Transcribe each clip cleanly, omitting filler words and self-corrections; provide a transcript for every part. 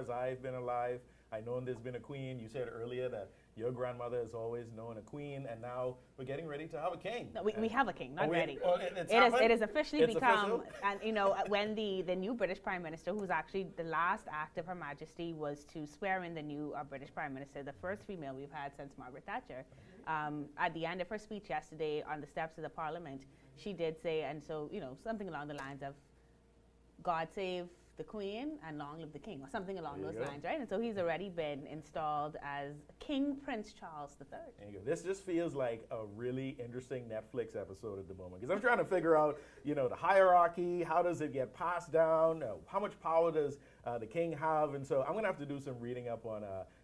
as I've been alive, I know there's been a queen. You said earlier that your grandmother has always known a queen, and now we're getting ready to have a king. No, we have a king, not ready. It is officially become, official? and when the new British Prime Minister, who's actually the last act of Her Majesty, was to swear in the new British Prime Minister, the first female we've had since Margaret Thatcher. At the end of her speech yesterday on the steps of the Parliament, she did say, and so, something along the lines of, God save the Queen and long live the King, or something along those lines, right? And so he's already been installed as King Prince Charles III. There you go. This just feels like a really interesting Netflix episode at the moment, because I'm trying to figure out, the hierarchy, how does it get passed down, how much power does the king have, and so I'm going to have to do some reading up on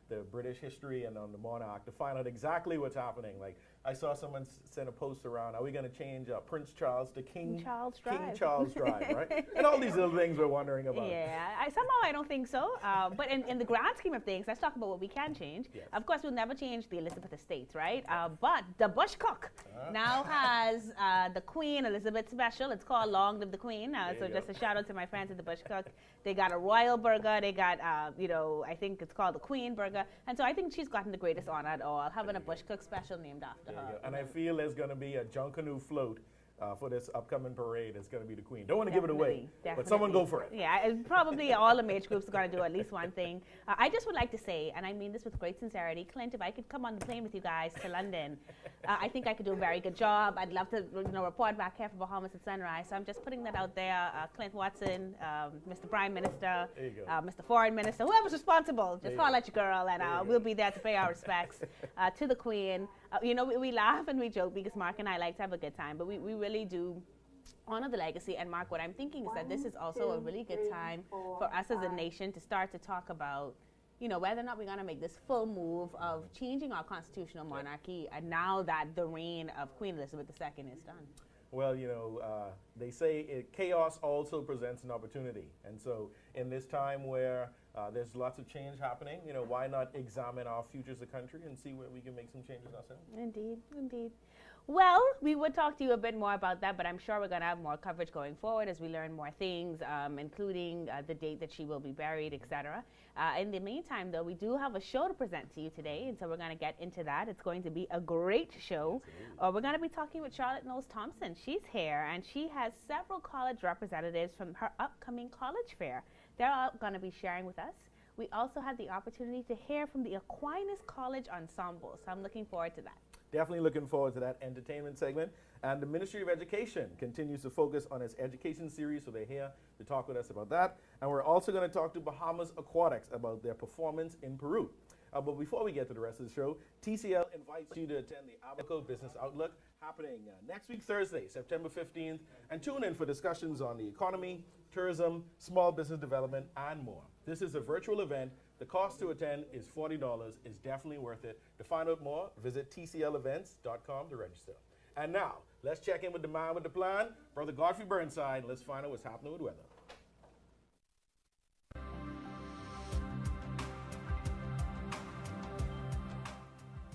the British history and on the monarch to find out exactly what's happening. Like, I saw someone send a post around, are we going to change Prince Charles to King Charles Drive? King Charles Drive, right? And all these little things we're wondering about. Yeah, somehow I don't think so. But in the grand scheme of things, let's talk about what we can change. Yes. Of course, we'll never change the Elizabeth estates, right? But the Bush Cook now has the Queen Elizabeth special. It's called Long Live the Queen. So just a shout out to my friends at the Bush Cook. They got a royal burger. They got, I think it's called the Queen burger. And so I think she's gotten the greatest honor at all, having a Bush Cook special named after her. And I feel there's going to be a Junkanoo float for this upcoming parade. It's going to be the Queen. Don't want to give it away, but someone go for it. Yeah, probably all the major groups are going to do at least one thing. I just would like to say, and I mean this with great sincerity, Clint, if I could come on the plane with you guys to London, I think I could do a very good job. I'd love to report back here from Bahamas at sunrise. So I'm just putting that out there. Clint Watson, Mr. Prime Minister, Mr. Foreign Minister, whoever's responsible, just call at your girl, and we'll be there to pay our respects to the Queen. We laugh and we joke because Mark and I like to have a good time, but we really do honor the legacy. And Mark, what I'm thinking is that this is also a really good time for us as a nation to start to talk about, whether or not we're going to make this full move of changing our constitutional monarchy, and now that the reign of Queen Elizabeth II is done. Well, they say chaos also presents an opportunity. And so in this time where there's lots of change happening, why not examine our future as a country and see where we can make some changes ourselves? Indeed, indeed. Well, we would talk to you a bit more about that, but I'm sure we're going to have more coverage going forward as we learn more things, including the date that she will be buried, etc. In the meantime, though, we do have a show to present to you today, and so we're going to get into that. It's going to be a great show. We're going to be talking with Charlotte Knowles-Thompson. She's here, and she has several college representatives from her upcoming college fair. They're all going to be sharing with us. We also had the opportunity to hear from the Aquinas College Ensemble, so I'm looking forward to that. Definitely looking forward to that entertainment segment. And the Ministry of Education continues to focus on its education series, so they're here to talk with us about that. And we're also going to talk to Bahamas Aquatics about their performance in Peru. But before we get to the rest of the show, TCL invites you to attend the Abaco Business Outlook happening next week, Thursday, September 15th. And tune in for discussions on the economy, tourism, small business development, and more. This is a virtual event. The cost to attend is $40. It's definitely worth it. To find out more, visit tclevents.com to register. And now, let's check in with the man with the plan, Brother Godfrey Burnside. Let's find out what's happening with weather.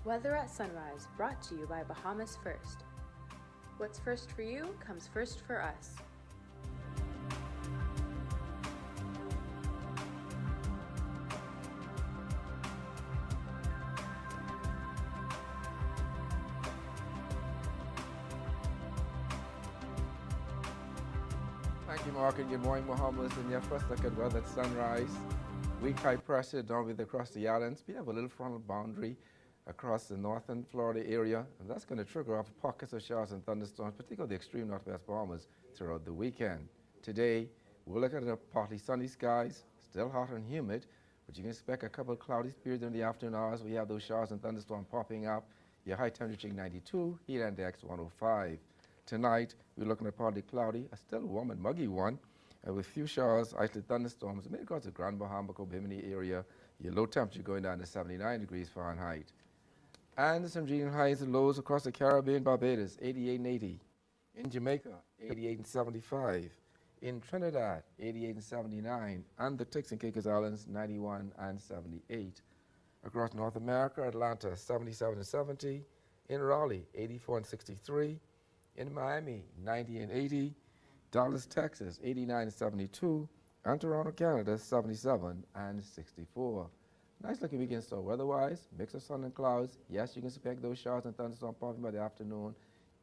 Weather at Sunrise, brought to you by Bahamas First. What's first for you comes first for us. Thank you, Mark, and good morning, Bahamas. And your first look at weather at sunrise. Weak high pressure downwind across the islands. We have a little frontal boundary across the northern Florida area, and that's going to trigger off pockets of showers and thunderstorms, particularly the extreme northwest Bahamas, throughout the weekend. Today, we're looking at partly sunny skies, still hot and humid, but you can expect a couple of cloudy periods in the afternoon hours. We have those showers and thunderstorms popping up. Your high temperature 92, heat index 105. Tonight, we're looking at partly cloudy, a still warm and muggy one, with few showers, isolated thunderstorms, mainly across the Grand Bahama, Bimini area. Your low temperature going down to 79 degrees Fahrenheit. And some regional highs and lows across the Caribbean, Barbados, 88 and 80. In Jamaica, 88 and 75. In Trinidad, 88 and 79. And the Turks and Caicos Islands, 91 and 78. Across North America, Atlanta, 77 and 70. In Raleigh, 84 and 63. In Miami, 90 and 80. Dallas, Texas, 89 and 72. And Toronto, Canada, 77 and 64. Nice looking weekend so weather-wise, mix of sun and clouds. Yes, you can expect those showers and thunderstorms popping by the afternoon.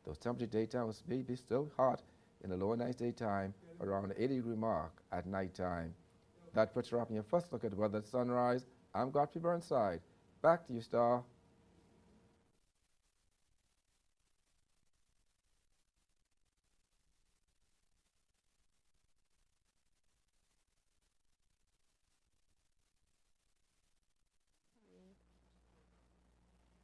Those temperature daytime will be still hot in the lower nights daytime, around the 80-degree mark at nighttime. That puts you up in your first look at the weather at sunrise. I'm Godfrey Burnside. Back to you, Star.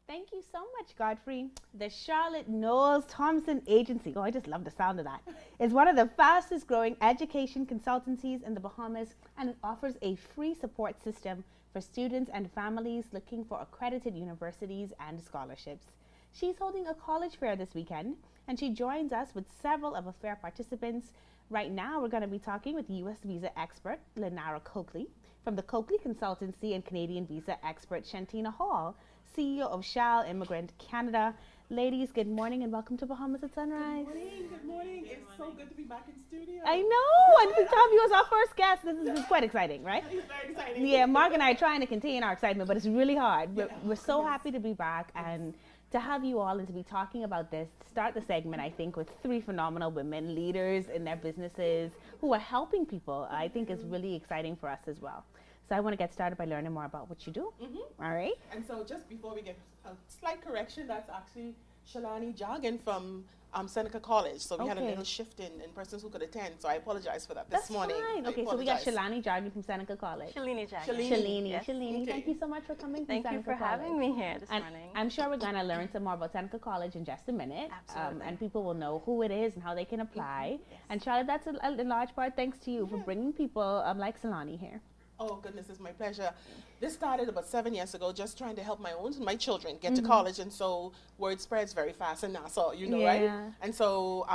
Thank you so much, Godfrey. The Charlotte Knowles-Thompson Agency, oh, I just love the sound of that, is one of the fastest growing education consultancies in the Bahamas, and it offers a free support system for students and families looking for accredited universities and scholarships. She's holding a college fair this weekend, and she joins us with several of the fair participants. Right now, we're going to be talking with U.S. visa expert Leanara Coakley, from the Coakley Consultancy, and Canadian visa expert Shantina Hall, CEO of Shal Immigrant Canada. Ladies, good morning and welcome to Bahamas at Sunrise. Good morning, good morning. It's so good to be back in studio. I know, and to have you as our first guest, this is quite exciting, right? It's very exciting. Yeah, Mark and I are trying to contain our excitement, but it's really hard. We're so happy to be back and to have you all and to be talking about this. To start the segment, I think, with three phenomenal women leaders in their businesses who are helping people, I think is really exciting for us as well. So I want to get started by learning more about what you do. All right. And so just before we get a slight correction, that's actually Shalini Jaggan from Seneca College. So we had a little shift in persons who could attend. So I apologize for that this morning. Fine. Okay, so we got Shalini Jaggan from Seneca College. Shalini Jaggan. Shalini, Yes. Shalini, Okay. thank you so much for coming Thank from you Seneca for having College. me here this And morning. I'm sure we're going to learn some more about Seneca College in just a minute. Absolutely. And people will know who it is and how they can apply. Yes. And Charlotte, that's in large part thanks to you for bringing people like Shalini here. Oh, goodness, it's my pleasure. This started about 7 years ago, just trying to help my children get to college. And so word spreads very fast in Nassau, you know, right? And so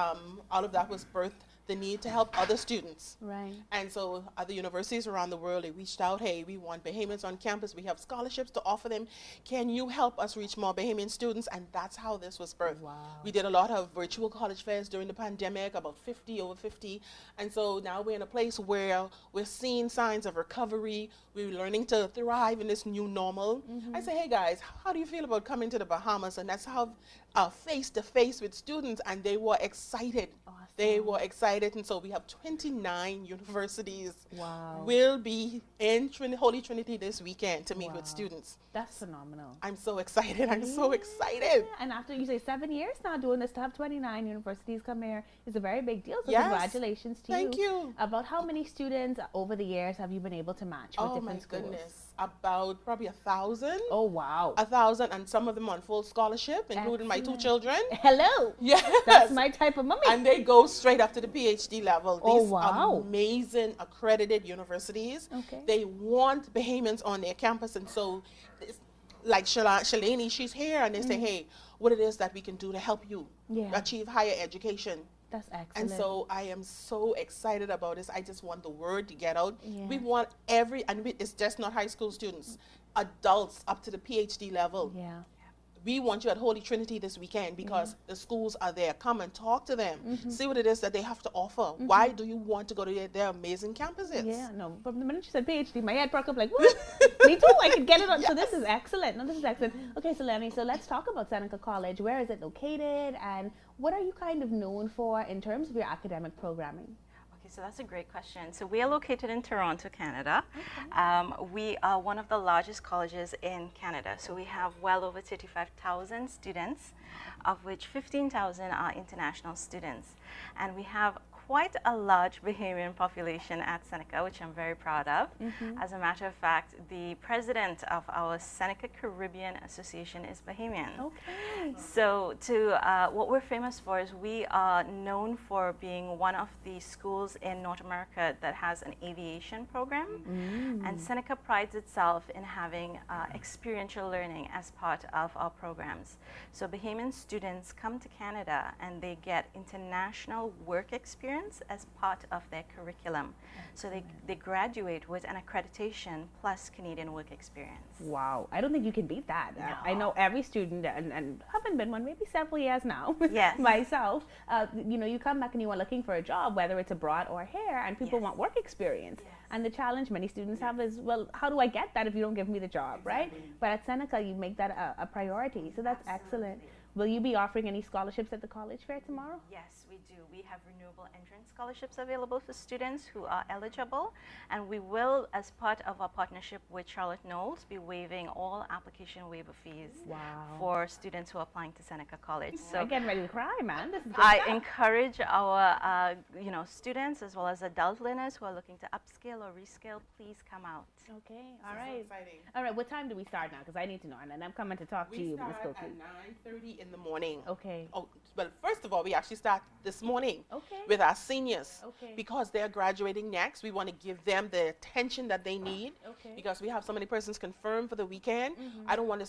all of that was birthed the need to help other students. Right. And so other universities around the world, they reached out, hey, we want Bahamians on campus. We have scholarships to offer them. Can you help us reach more Bahamian students? And that's how this was birthed. Wow. We did a lot of virtual college fairs during the pandemic, about 50, over 50. And so now we're in a place where we're seeing signs of recovery. We're learning to thrive in this new normal. I say, hey guys, how do you feel about coming to the Bahamas? And that's how face-to-face with students, and they were excited. Awesome. They were excited, and so we have 29 universities Wow. will be in Holy Trinity this weekend to meet with students. That's phenomenal. I'm so excited. I'm so excited. And after you say 7 years now doing this, to have 29 universities come here is a very big deal. So Yes. congratulations to Thank you. About how many students over the years have you been able to match with Oh my different schools? goodness. About probably 1,000. Oh, wow. 1,000, and some of them on full scholarship, including my two Excellent. children. Hello. Yes. That's my type of mommy. And they go straight up to the PhD level. Oh, These wow. amazing accredited universities. Okay. They want Bahamians on their campus, and so like Shalini, she's here, and they say, hey, what it is that we can do to help you achieve higher education. That's excellent. And so I am so excited about this. I just want the word to get out. Yeah. We want it's just not high school students, adults up to the PhD level. Yeah. We want you at Holy Trinity this weekend because the schools are there. Come and talk to them. See what it is that they have to offer. Why do you want to go to their amazing campuses? Yeah, no, from the minute you said PhD, my head perked up like, what? Me too, I could get it on. So this is excellent. No, this is excellent. Okay, so Lenny, so let's talk about Seneca College. Where is it located, and what are you kind of known for in terms of your academic programming? Okay, so that's a great question. So we are located in Toronto, Canada. We are one of the largest colleges in Canada. So we have well over 35,000 students, of which 15,000 are international students. And we have quite a large Bahamian population at Seneca, which I'm very proud of. As a matter of fact, the president of our Seneca Caribbean Association is Bahamian. Okay. So what we're famous for is we are known for being one of the schools in North America that has an aviation program. And Seneca prides itself in having experiential learning as part of our programs. So Bahamian students come to Canada and they get international work experience students as part of their curriculum. So they graduate with an accreditation plus Canadian work experience. Wow, I don't think you can beat that. I know every student, and haven't been one maybe several years now. Yes. Myself, you know, you come back and you are looking for a job, whether it's abroad or here, and people Yes. want work experience. Yes. And the challenge many students have is, well, how do I get that if you don't give me the job, right? But at Seneca, you make that a priority, so that's excellent. Will you be offering any scholarships at the college fair tomorrow? Yes, we do. We have renewable entrance scholarships available for students who are eligible, and we will, as part of our partnership with Charlotte Knowles, be waiving all application waiver fees for students who are applying to Seneca College. So I'm getting ready to cry, man. This is good I stuff. encourage our students as well as adult learners who are looking to upskill or reskill, please come out. Okay, all right. So exciting. All right, what time do we start now? Because I need to know, and I'm coming to talk to We you, start Ms. at Coakley. 9:30 in the morning. Okay. Oh, well, first of all, we actually start this morning Okay. with our seniors. Okay. Because they're graduating next, we want to give them the attention that they need. Okay. Because we have so many persons confirmed for the weekend. I don't want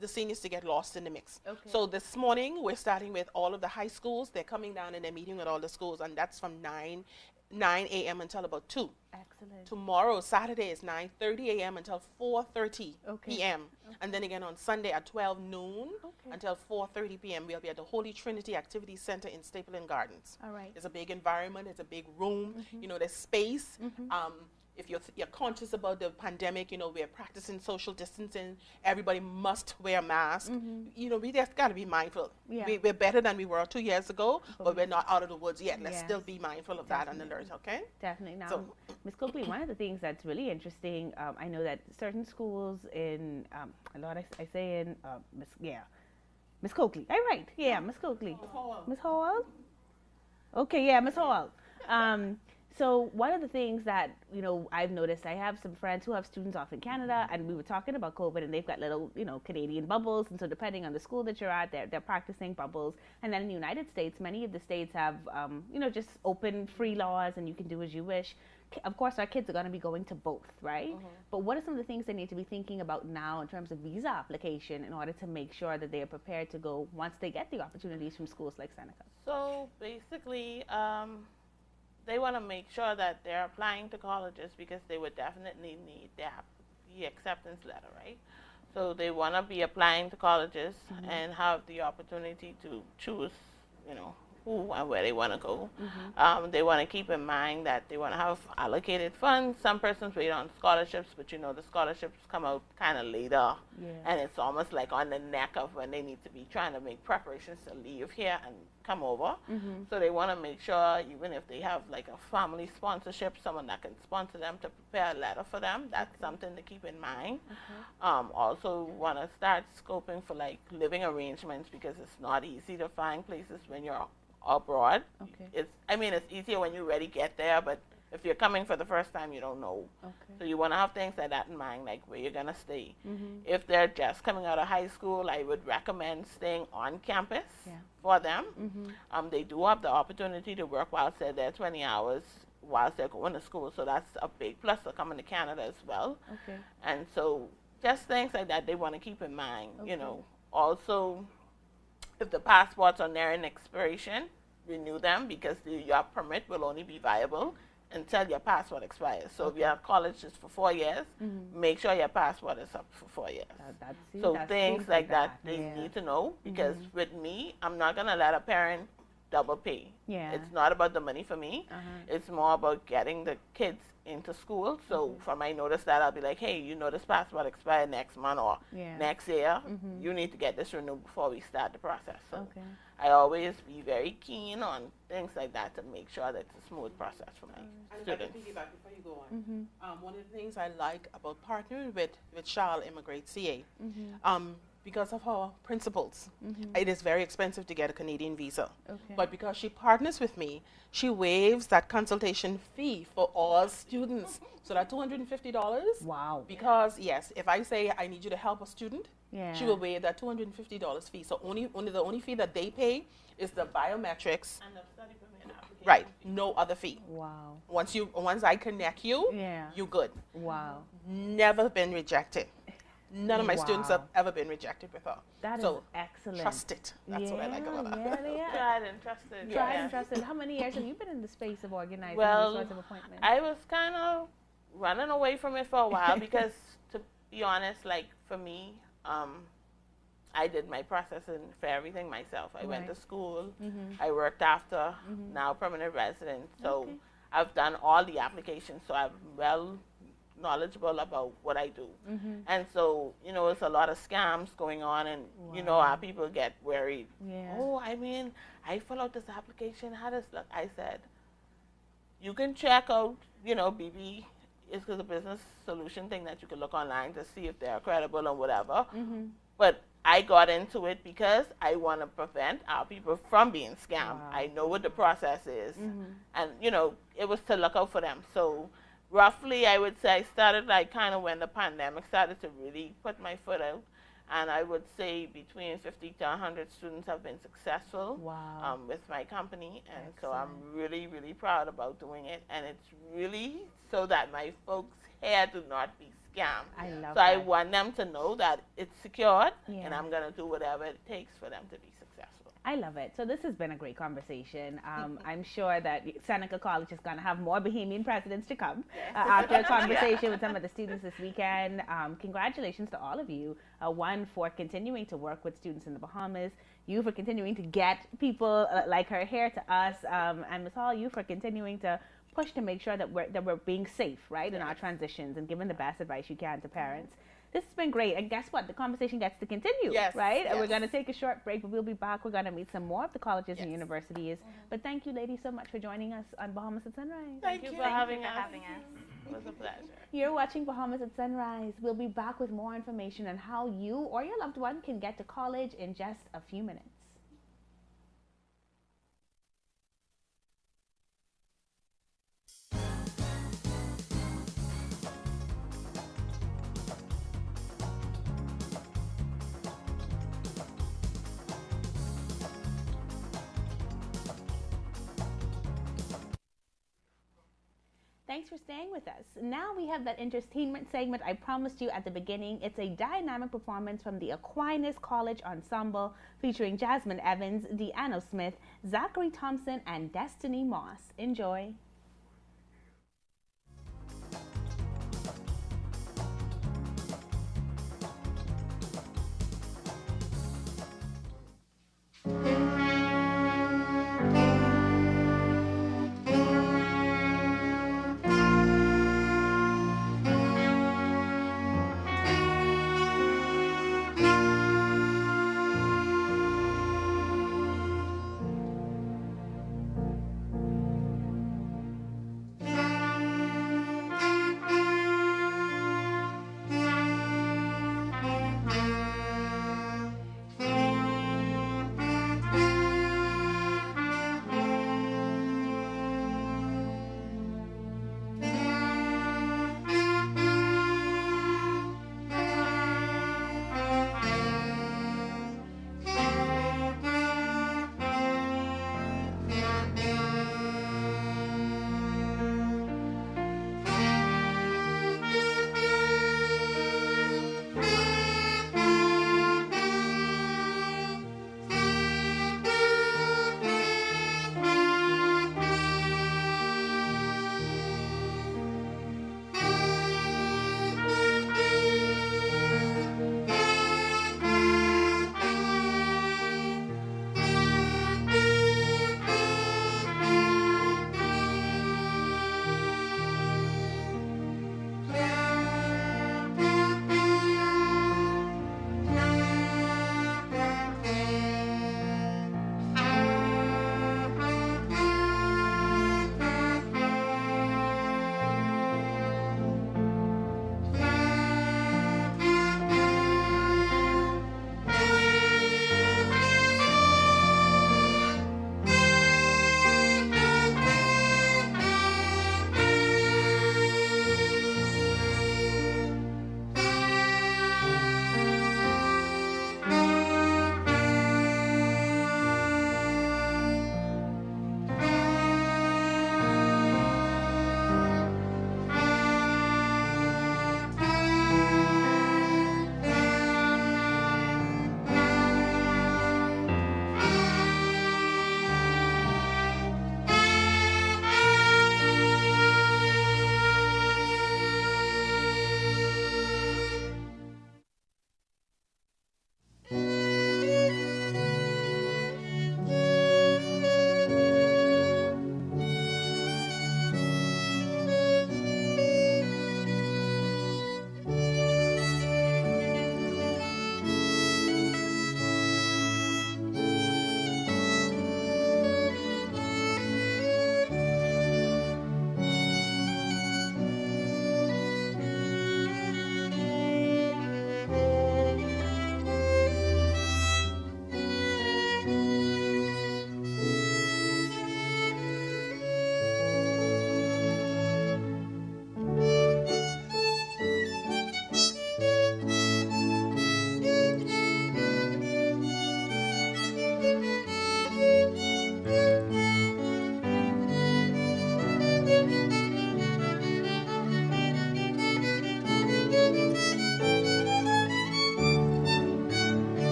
the seniors to get lost in the mix. Okay. So this morning, we're starting with all of the high schools. They're coming down and they're meeting with all the schools, and that's from 9 a.m. until about 2. Excellent. Tomorrow, Saturday, is 9:30 a.m. until 4:30 Okay. p.m. And then again on Sunday at 12 noon Okay. until 4:30 p.m. We'll be at the Holy Trinity Activity Center in Stapleton Gardens. All right. It's a big environment. It's a big room. You know, there's space. If you're conscious about the pandemic, you know, we're practicing social distancing. Everybody must wear a mask. You know, we just got to be mindful. Yeah. We're better than we were 2 years ago, but we're not out of the woods yet. Let's Yes. still be mindful of that and alert, okay? Definitely. Now, So- Ms. Coakley, one of the things that's really interesting, I know that certain schools in, a lot I say in, Ms. Coakley. All right. Yeah, Ms. Coakley. Ms. Hall? Okay, yeah, Ms. Hall. So one of the things that, you know, I've noticed, I have some friends who have students off in Canada, and we were talking about COVID, and they've got little, you know, Canadian bubbles, and so depending on the school that you're at, they're practicing bubbles. And then in the United States, many of the states have, you know, just open, free laws, and you can do as you wish. Of course, our kids are going to be going to both, right? But what are some of the things they need to be thinking about now in terms of visa application in order to make sure that they are prepared to go once they get the opportunities from schools like Seneca? So basically, they want to make sure that they're applying to colleges because they would definitely need the acceptance letter, right? So they want to be applying to colleges and have the opportunity to choose, you know, who and where they want to go. They want to keep in mind that they want to have allocated funds. Some persons wait on scholarships, but you know the scholarships come out kind of later, and it's almost like on the neck of when they need to be trying to make preparations to leave here and come over. So they want to make sure, even if they have like a family sponsorship, someone that can sponsor them to prepare a letter for them, that's something to keep in mind. Also want to start scoping for like living arrangements because it's not easy to find places when you're abroad. Okay. It's easier when you already get there, but if you're coming for the first time, you don't know. So you want to have things like that in mind, like where you're going to stay. If they're just coming out of high school, I would recommend staying on campus for them. They do have the opportunity to work whilst they're there 20 hours whilst they're going to school, so that's a big plus for coming to Canada as well. Okay. And so just things like that they want to keep in mind, you know. Also, if the passports are nearing expiration, renew them because your permit will only be viable until your passport expires. So if your college is for 4 years, make sure your passport is up for 4 years. So things like that they need to know because with me, I'm not going to let a parent double pay. It's not about the money for me. It's more about getting the kids into school. So from I notice that, I'll be like, hey, you know this passport expires next month or next year. You need to get this renewed before we start the process. So I always be very keen on things like that to make sure that it's a smooth process for my students. I can piggyback before you go on. One of the things I like about partnering with Charles Immigrate CA, because of her principles, it is very expensive to get a Canadian visa. But because she partners with me, she waives that consultation fee for all students. So that $250. Wow. Because yes, if I say I need you to help a student, she will waive that $250 fee. So the only fee that they pay is the biometrics. And the study permit application. Right. No other fee. Wow. Once I connect you, you good. Wow. Never been rejected. None of my students have ever been rejected with her. That is so excellent. trust it. That's what I like about her. Yeah. Tried and trusted. Tried yeah. and trusted. How many years have you been in the space of organizing Well, these sorts of appointments? I was kind of running away from it for a while because, to be honest, like for me, I did my processing for everything myself. I went to school. I worked after, now permanent resident. So I've done all the applications, so I'm well knowledgeable about what I do. And so, you know, it's a lot of scams going on, and, you know, our people get worried. Yeah. Oh, I mean, I fill out this application. How does look? I said, you can check out, you know, BB is a business solution thing that you can look online to see if they're credible and whatever. But I got into it because I want to prevent our people from being scammed. I know what the process is. And, you know, it was to look out for them. So roughly, I would say I started like kind of when the pandemic started to really put my foot out. And I would say between 50 to 100 students have been successful with my company. And so I'm really, really proud about doing it. And it's really so that my folks here do not be scammed. I love so that. I want them to know that it's secured, and I'm going to do whatever it takes for them to be successful. I love it. So this has been a great conversation. I'm sure that Seneca College is going to have more Bahamian presidents to come after a conversation with some of the students this weekend. Congratulations to all of you. One, for continuing to work with students in the Bahamas. You for continuing to get people like her here to us. And Ms. Hall, you for continuing to push to make sure that we're being safe, right, in our transitions and giving the best advice you can to parents. This has been great. And guess what? The conversation gets to continue, right? And we're going to take a short break, but we'll be back. We're going to meet some more of the colleges and universities. But thank you, ladies, so much for joining us on Bahamas at Sunrise. Thank you for having us. It was a pleasure. You're watching Bahamas at Sunrise. We'll be back with more information on how you or your loved one can get to college in just a few minutes. Thanks for staying with us. Now we have that entertainment segment I promised you at the beginning. It's a dynamic performance from the Aquinas College Ensemble featuring Jasmine Evans, Deanna Smith, Zachary Thompson, and Destiny Moss. Enjoy.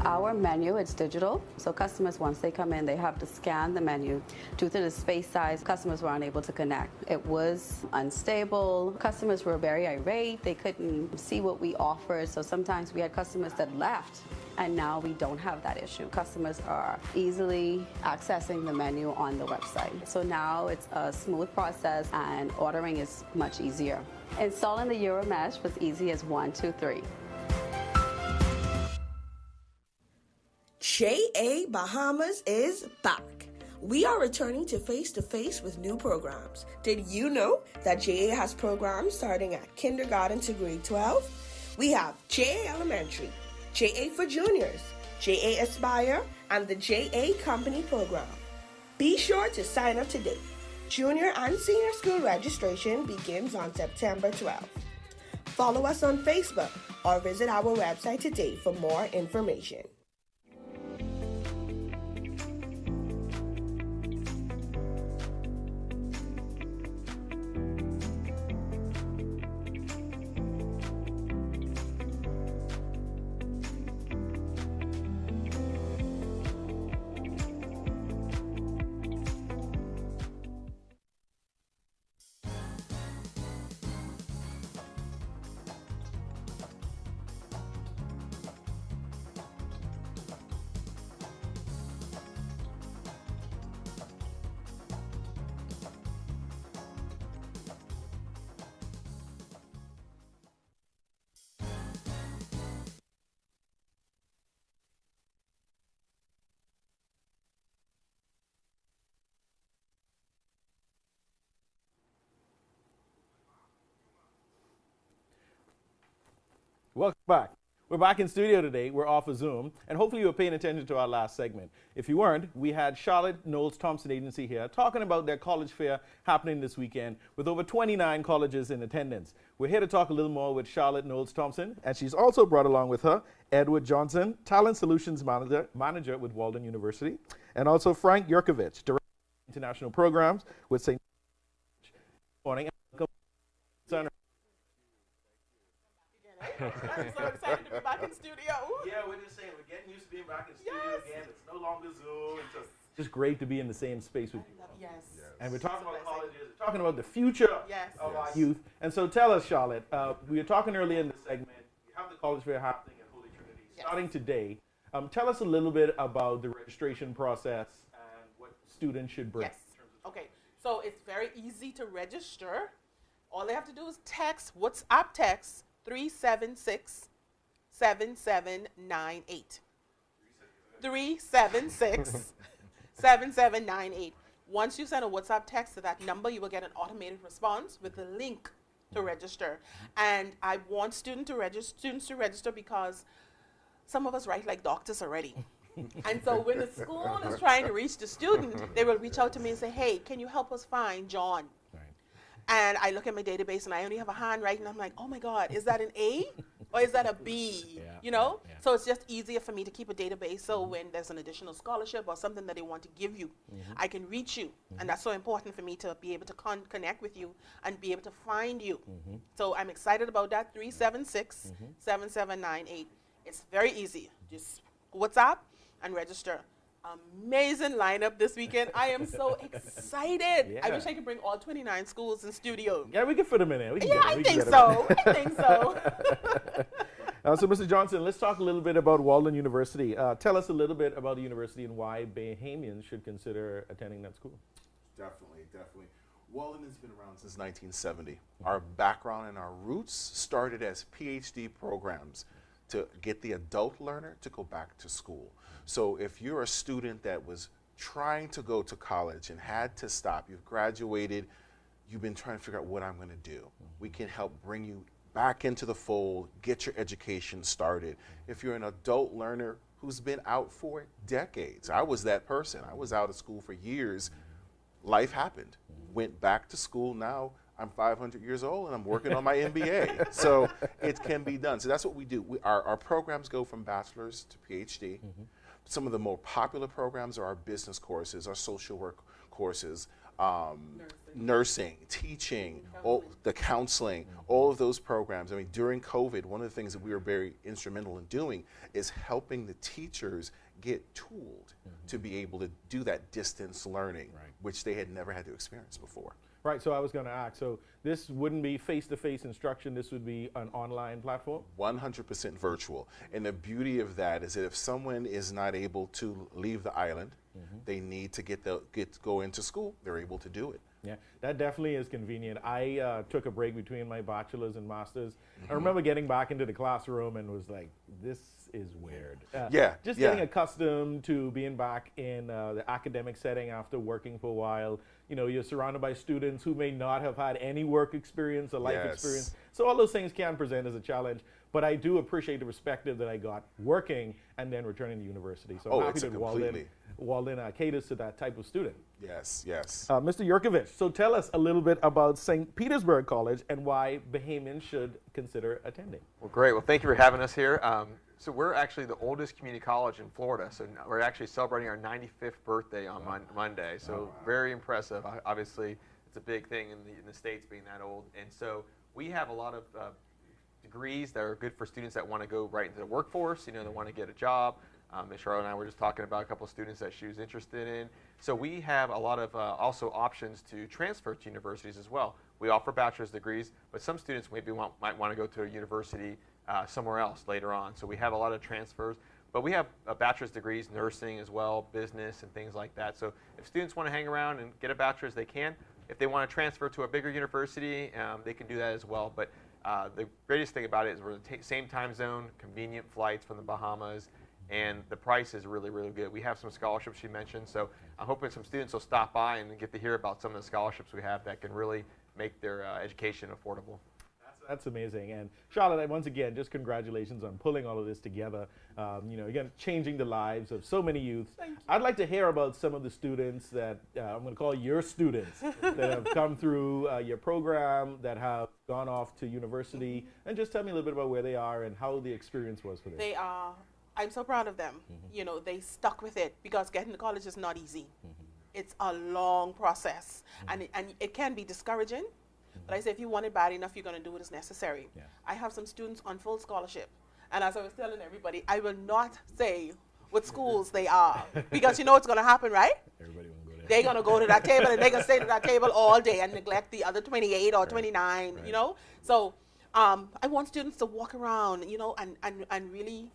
Our menu, it's digital, so customers, once they come in, they have to scan the menu. Due to the space size, customers were unable to connect. It was unstable. Customers were very irate. They couldn't see what we offered, so sometimes we had customers that left, and now we don't have that issue. Customers are easily accessing the menu on the website. So now it's a smooth process, and ordering is much easier. Installing the Euromesh was easy as 1, 2, 3. JA Bahamas is back. We are returning to face-to-face with new programs. Did you know that JA has programs starting at kindergarten to grade 12? We have JA Elementary, JA for Juniors, JA Aspire, and the JA Company program. Be sure to sign up today. Junior and senior school registration begins on September 12th. Follow us on Facebook or visit our website today for more information. Welcome back. We're back in studio today. We're off of Zoom, and hopefully you were paying attention to our last segment. If you weren't, we had Charlotte Knowles-Thompson Agency here talking about their college fair happening this weekend with over 29 colleges in attendance. We're here to talk a little more with Charlotte Knowles-Thompson, and she's also brought along with her Edward Johnson, Talent Solutions Manager with Walden University, and also Frank Jurkovic, Director of International Programs with St. Morning. I'm so excited to be back in studio. Yeah, we're just saying, we're getting used to being back in studio again. It's no longer Zoom. It's just great to be in the same space with you. Yes. And we're talking about colleges, we're talking about the future of our youth. And so tell us, Charlotte, we were talking earlier in the segment, you have the college fair happening at Holy Trinity starting today. Tell us a little bit about the registration process and what students should bring. Yes. Okay, so it's very easy to register. All they have to do is WhatsApp text 376-7798. 376-7798. Once you send a WhatsApp text to that number, you will get an automated response with the link to register. And I want students to register because some of us write like doctors already. And so when the school is trying to reach the student, they will reach out to me and say, hey, can you help us find John? And I look at my database and I only have a handwriting. I'm like, oh my God, is that an A or is that a B? You know? So it's just easier for me to keep a database. So when there's an additional scholarship or something that they want to give you, I can reach you. And that's so important for me to be able to connect with you and be able to find you. So I'm excited about that. 376-7798. It's very easy. Just WhatsApp and register. Amazing lineup this weekend. I am so excited. I wish I could bring all 29 schools in studio. Yeah, we can fit them in there. I think so. So, Mr. Johnson, let's talk a little bit about Walden University. Tell us a little bit about the university and why Bahamians should consider attending that school. Definitely. Walden has been around since 1970. Our background and our roots started as PhD programs to get the adult learner to go back to school. So if you're a student that was trying to go to college and had to stop, you've graduated, you've been trying to figure out what I'm going to do, we can help bring you back into the fold, get your education started. If you're an adult learner who's been out for decades, I was that person. I was out of school for years. Life happened. Went back to school. Now I'm 500 years old and I'm working on my MBA. So it can be done. So that's what we do. Our programs go from bachelor's to PhD. Some of the more popular programs are our business courses, our social work courses, nursing, teaching, the counseling, all of those programs. I mean, during COVID, one of the things that we were very instrumental in doing is helping the teachers get tooled to be able to do that distance learning, which they had never had to experience before. Right, so I was going to ask, so this wouldn't be face-to-face instruction, this would be an online platform? 100% virtual. And the beauty of that is that if someone is not able to leave the island, they need to go into school, they're able to do it. Yeah, that definitely is convenient. I took a break between my bachelor's and master's. I remember getting back into the classroom and was like, this is weird. Just getting accustomed to being back in the academic setting after working for a while. You know, you're surrounded by students who may not have had any work experience or life experience. So all those things can present as a challenge. But I do appreciate the perspective that I got working and then returning to university. So I'm happy that Walden caters to that type of student. Yes, yes. Mr. Jurkovic, so tell us a little bit about St. Petersburg College and why Bahamians should consider attending. Well, great. Well, thank you for having us here. So we're actually the oldest community college in Florida. So we're actually celebrating our 95th birthday on Monday. So very impressive. Obviously, it's a big thing in the States being that old. And so we have a lot of degrees that are good for students that want to go right into the workforce, you know, that want to get a job. Ms. Charlotte and I were just talking about a couple of students that she was interested in. So we have a lot of also options to transfer to universities as well. We offer bachelor's degrees, but some students maybe might want to go to a university somewhere else later on. So we have a lot of transfers, but we have bachelor's degrees, nursing as well, business and things like that. So if students want to hang around and get a bachelor's, they can. If they want to transfer to a bigger university, they can do that as well. But the greatest thing about it is we're in the same time zone, convenient flights from the Bahamas, and the price is really, really good. We have some scholarships she mentioned, so I'm hoping some students will stop by and get to hear about some of the scholarships we have that can really make their education affordable. That's amazing. And Charlotte, once again, just congratulations on pulling all of this together. You know, again, changing the lives of so many youths. I'd like to hear about some of the students that I'm going to call your students that have come through your program, that have gone off to university, and just tell me a little bit about where they are and how the experience was for them. They are. I'm so proud of them. You know, they stuck with it because getting to college is not easy. It's a long process, and it can be discouraging. But I say if you want it bad enough, you're going to do what is necessary. I have some students on full scholarship. And as I was telling everybody, I will not say what schools they are. Because you know what's going to happen, right? Everybody will go there. They're going to go to that table and they're going to stay at that table all day and neglect the other 28 or 29, you know? So I want students to walk around, you know, and really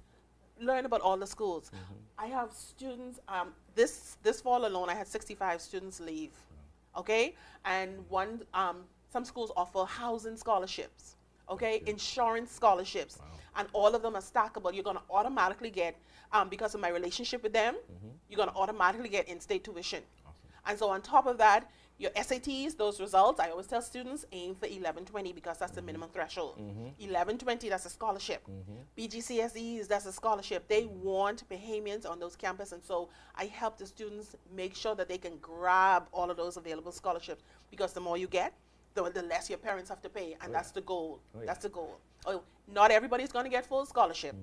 learn about all the schools. I have students, this fall alone, I had 65 students leave. Okay? And some schools offer housing scholarships, okay, insurance scholarships, and all of them are stackable. You're going to automatically get, because of my relationship with them, you're going to automatically get in-state tuition. And so on top of that, your SATs, those results, I always tell students, aim for 1120 because that's the minimum threshold. 1120, that's a scholarship. BGCSEs, that's a scholarship. They want Bahamians on those campuses, and so I help the students make sure that they can grab all of those available scholarships because the more you get, the less your parents have to pay, and that's the goal. That's the goal. Not everybody's going to get full scholarship,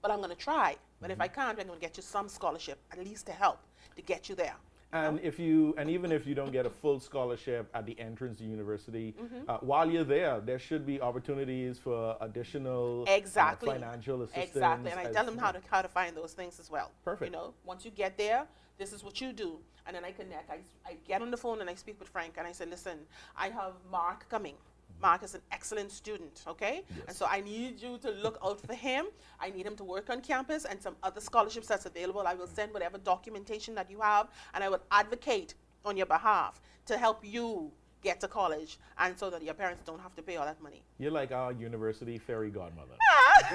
but I'm going to try. But if I can't, I'm going to get you some scholarship, at least to help, to get you there. And even if you don't get a full scholarship at the entrance to university, while you're there, there should be opportunities for additional financial assistance. Exactly, and I tell them how to find those things as well. Perfect. You know, once you get there, this is what you do, and then I connect. I get on the phone and I speak with Frank, and I say, listen, I have Mark coming. Mark is an excellent student, okay? Yes. And so I need you to look out for him. I need him to work on campus and some other scholarships that's available. I will send whatever documentation that you have, and I will advocate on your behalf to help you get to college, and so that your parents don't have to pay all that money. You're like our university fairy godmother.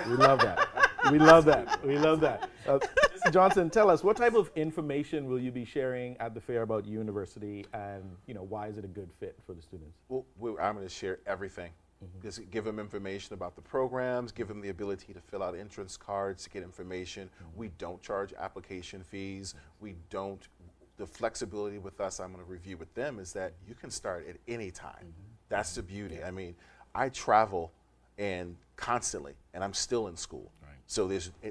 We love that. We love that. We love that. Mr. Johnson, tell us, what type of information will you be sharing at the fair about university, and why is it a good fit for the students? Well, I'm going to share everything. Just give them information about the programs, give them the ability to fill out entrance cards to get information. We don't charge application fees. The flexibility with us, I'm going to review with them, is that you can start at any time. That's the beauty. I mean, I travel and constantly, and I'm still in school. So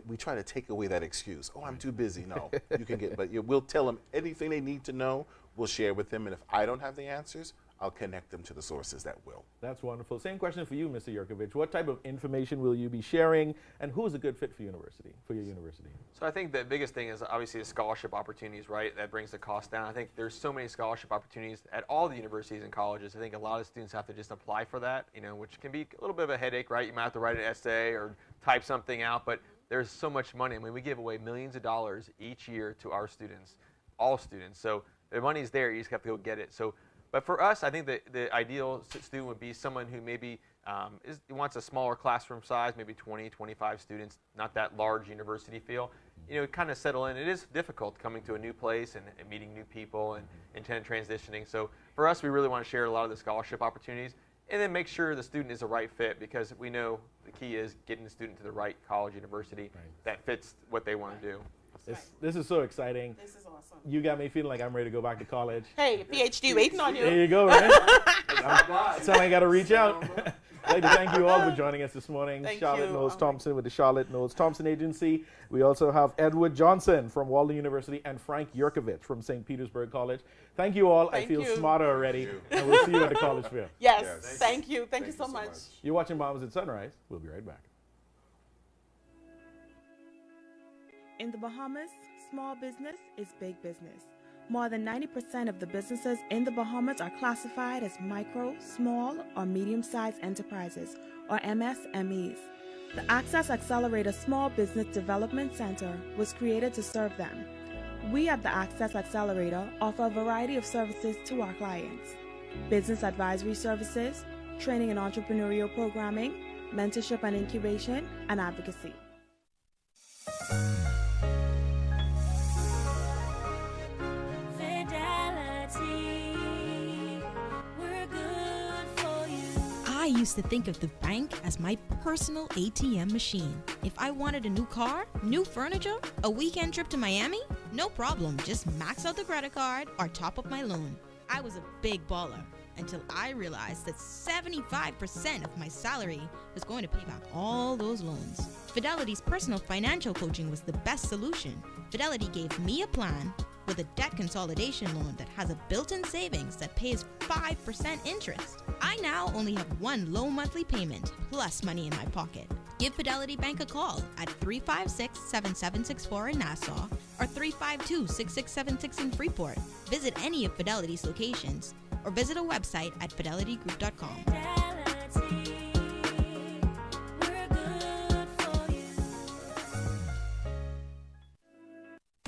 we try to take away that excuse. Oh, I'm too busy. No, you can get, but we'll tell them anything they need to know. We'll share with them, and if I don't have the answers, I'll connect them to the sources that will. That's wonderful. Same question for you, Mr. Jurkovic. What type of information will you be sharing, and who is a good fit for your university? So I think the biggest thing is obviously the scholarship opportunities, right? That brings the cost down. I think there's so many scholarship opportunities at all the universities and colleges. I think a lot of students have to just apply for that, which can be a little bit of a headache, right? You might have to write an essay or type something out, but there's so much money. I mean, we give away millions of dollars each year to our students, all students. So the money's there, you just have to go get it. But for us, I think the ideal student would be someone who maybe wants a smaller classroom size, maybe 20, 25 students, not that large university feel. Kind of settle in. It is difficult coming to a new place and meeting new people and transitioning. So for us, we really want to share a lot of the scholarship opportunities and then make sure the student is a right fit, because we know the key is getting the student to the right college, university that fits what they want to do. This is so exciting. This is awesome. You got me feeling like I'm ready to go back to college. Hey, PhD waiting on you. There you go, right? Sound like I got to reach out. I'd like to thank you all for joining us this morning. Thank Charlotte you. Knowles-Thompson with the Charlotte Knowles-Thompson Agency. We also have Edward Johnson from Walden University and Frank Jurkovic from St. Petersburg College. Thank you all. Thank I feel you. smarter already. And we'll see you at the college fair. Yes, Yes. thank you. Thank you so much. You're watching Bahamas at Sunrise. We'll be right back. In the Bahamas, small business is big business. More than 90% of the businesses in the Bahamas are classified as micro, small, or medium-sized enterprises, or MSMEs. The Access Accelerator Small Business Development Center was created to serve them. We at the Access Accelerator offer a variety of services to our clients: business advisory services, training and entrepreneurial programming, mentorship and incubation, and advocacy. I used to think of the bank as my personal ATM machine. If I wanted a new car, new furniture, a weekend trip to Miami, no problem, just max out the credit card or top up my loan. I was a big baller until I realized that 75% of my salary was going to pay back all those loans. Fidelity's personal financial coaching was the best solution. Fidelity gave me a plan with a debt consolidation loan that has a built-in savings that pays 5% interest. I now only have one low monthly payment plus money in my pocket. Give Fidelity Bank a call at 356-7764 in Nassau or 352-6676 in Freeport. Visit any of Fidelity's locations or visit a website at fidelitygroup.com.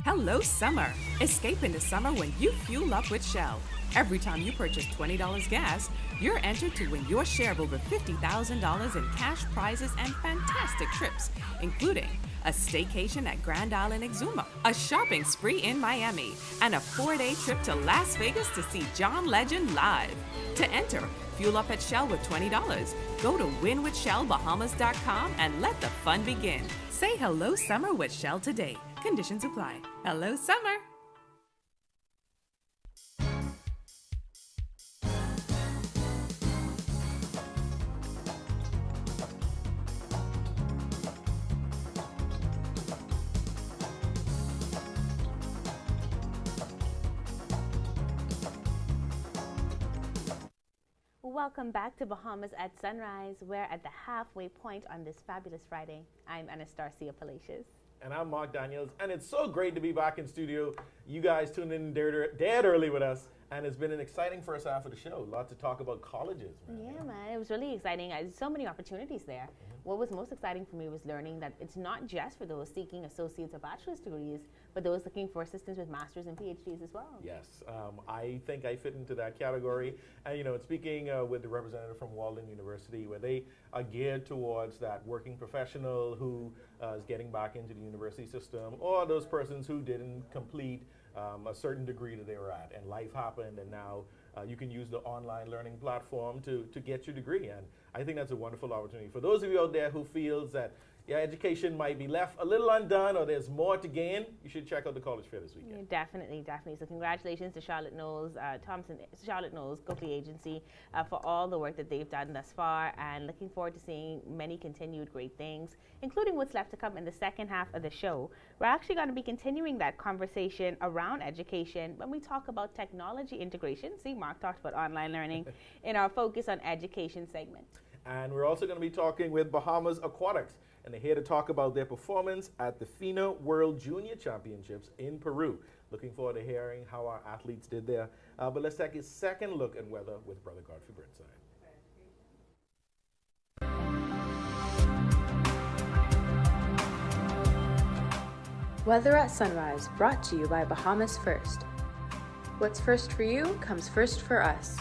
Hello, summer. Escape into summer when you fuel up with Shell. Every time you purchase $20 gas, you're entered to win your share of over $50,000 in cash prizes and fantastic trips, including a staycation at Grand Island Exuma, a shopping spree in Miami, and a 4-day trip to Las Vegas to see John Legend live. To enter, fuel up at Shell with $20. Go to winwithshellbahamas.com and let the fun begin. Say hello, summer with Shell today. Conditions apply. Hello, summer. Welcome back to Bahamas at Sunrise. We're at the halfway point on this fabulous Friday. I'm Anastasia Palacios. And I'm Mark Daniels, and it's so great to be back in studio. You guys tuned in dead early with us, and it's been an exciting first half of the show. A lot to talk about colleges, man. Yeah, man, it was really exciting. There's so many opportunities there. What was most exciting for me was learning that it's not just for those seeking associate's or bachelor's degrees, but those looking for assistance with master's and PhDs as well. Yes, I think I fit into that category. And speaking with the representative from Walden University, where they are geared towards that working professional who is getting back into the university system, or those persons who didn't complete a certain degree that they were at, and life happened, and now you can use the online learning platform to get your degree. And I think that's a wonderful opportunity. For those of you out there who feels that your education might be left a little undone or there's more to gain, you should check out the college fair this weekend. Yeah, definitely, definitely. So congratulations to Charlotte Knowles, Coakley Agency for all the work that they've done thus far, and looking forward to seeing many continued great things, including what's left to come in the second half of the show. We're actually going to be continuing that conversation around education when we talk about technology integration. See, Mark talked about online learning in our Focus on Education segment. And we're also going to be talking with Bahamas Aquatics, and they're here to talk about their performance at the FINA World Junior Championships in Peru. Looking forward to hearing how our athletes did there. But let's take a second look at weather with Brother Godfrey Burnside. Weather at Sunrise, brought to you by Bahamas First. What's first for you comes first for us.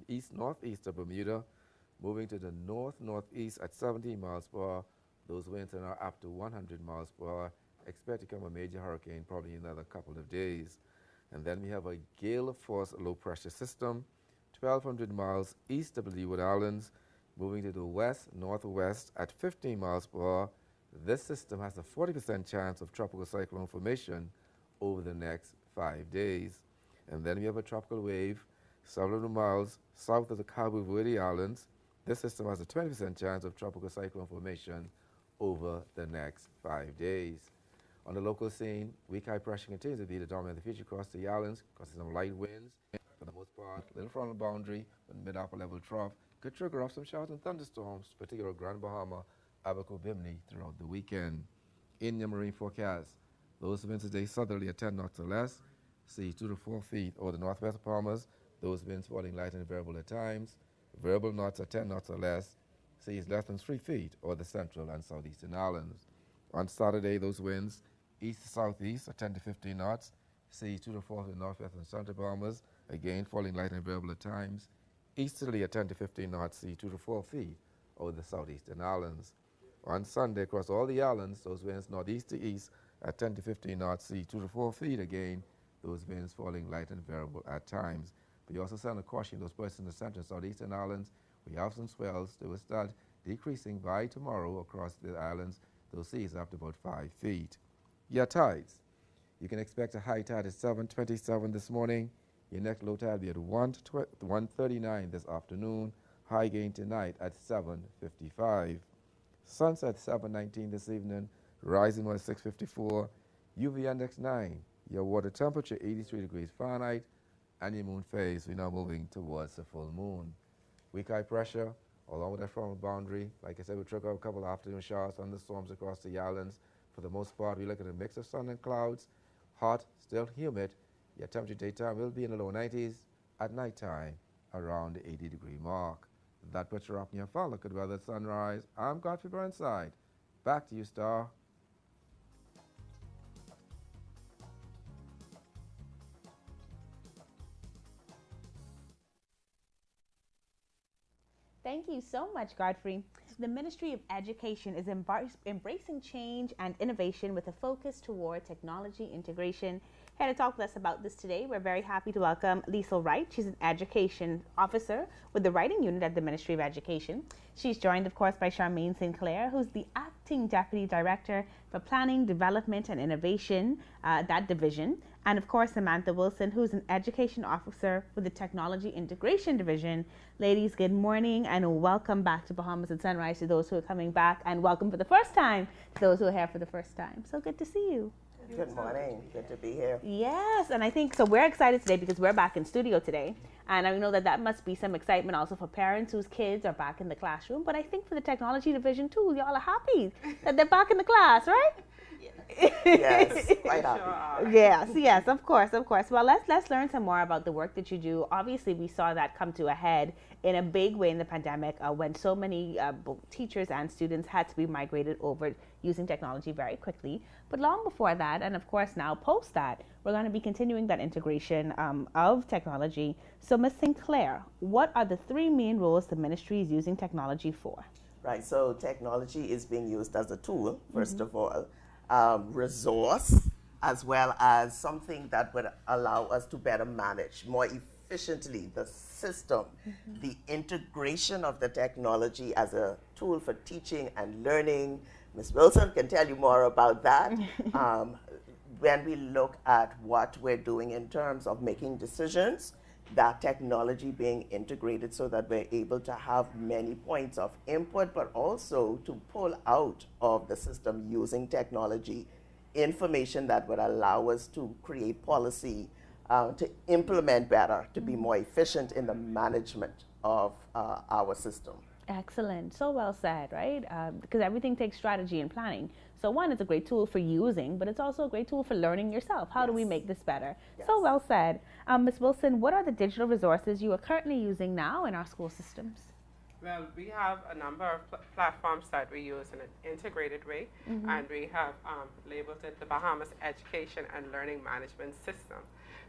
East-northeast of Bermuda, moving to the north-northeast at 17 miles per hour. Those winds are now up to 100 miles per hour. Expect to become a major hurricane probably in another couple of days. And then we have a gale-force low-pressure system, 1,200 miles east of the Leeward Islands, moving to the west-northwest at 15 miles per hour. This system has a 40% chance of tropical cyclone formation over the next 5 days. And then we have a tropical wave several hundred miles south of the Cabo Verde Islands. This system has a 20% chance of tropical cyclone formation over the next 5 days. On the local scene, weak high pressure continues to be the dominant feature across the islands, causing some light winds. For the most part, little frontal boundary with mid-upper level trough could trigger off some showers and thunderstorms, particularly Grand Bahama, Abaco, Bimini throughout the weekend. In your marine forecast, those winds today southerly at 10 knots or less, sea 2 to 4 feet over the northwest Bahamas. Those winds falling light and variable at times. Variable knots at 10 knots or less. Seas less than 3 feet over the central and southeastern islands. On Saturday, those winds east to southeast at 10 to 15 knots. Sea 2 to 4 in the northwest and central Bahamas. Again, falling light and variable at times. Easterly at 10 to 15 knots. Sea 2 to 4 feet over the southeastern islands. On Sunday, across all the islands, those winds northeast to east at 10 to 15 knots. Sea 2 to 4 feet again. Those winds falling light and variable at times. But you also sound a caution those points in the central and southeastern islands. We have some swells. They will start decreasing by tomorrow across the islands. Those seas up to about 5 feet. Your tides. You can expect a high tide at 7:27 this morning. Your next low tide will be at 1:39 this afternoon. High gain tonight at 7:55. Sunset 7:19 this evening. Rising at 6:54. UV index 9. Your water temperature 83 degrees Fahrenheit. And your moon phase, we're now moving towards the full moon. Weak high pressure, along with that frontal boundary. Like I said, we trigger a couple of afternoon showers, thunderstorms across the islands. For the most part, we look at a mix of sun and clouds. Hot, still humid. Your temperature daytime will be in the low 90s. At nighttime, around the 80-degree mark. That puts you up in your fall. Look at weather at sunrise. I'm Godfrey Burnside. Back to you, Star. Thank you so much, Godfrey. The Ministry of Education is embracing change and innovation with a focus toward technology integration. Here to talk with us about this today, we're very happy to welcome Liesl Wright. She's an education officer with the writing unit at the Ministry of Education. She's joined, of course, by Sharmaine Sinclair, who's the acting deputy director for planning, development, and innovation, that division. And of course, Samantha Wilson, who's an education officer with the Technology Integration Division. Ladies, good morning and welcome back to Bahamas at Sunrise to those who are coming back, and welcome for the first time to those who are here for the first time. So good to see you. Good morning. Good to be here. Yes, and I think, so we're excited today because we're back in studio today. And I know that that must be some excitement also for parents whose kids are back in the classroom. But I think for the Technology Division too, y'all are happy that they're back in the class, right? Yes, quite happy. Yes, of course. Well, let's learn some more about the work that you do. Obviously, we saw that come to a head in a big way in the pandemic when so many both teachers and students had to be migrated over using technology very quickly. But long before that, and of course now post that, we're going to be continuing that integration of technology. So, Ms. Sinclair, what are the three main roles the ministry is using technology for? Right, so technology is being used as a tool, first of all, resource, as well as something that would allow us to better manage more efficiently the system, the integration of the technology as a tool for teaching and learning. Ms. Wilson can tell you more about that. When we look at what we're doing in terms of making decisions, that technology being integrated so that we're able to have many points of input, but also to pull out of the system using technology information that would allow us to create policy, to implement better, to be more efficient in the management of our system. Excellent. So well said, right? Because everything takes strategy and planning. So one, it's a great tool for using, but it's also a great tool for learning yourself. How do we make this better? So well said. Ms. Wilson, what are the digital resources you are currently using now in our school systems? Well, we have a number of platforms that we use in an integrated way, and we have labeled it the Bahamas Education and Learning Management System,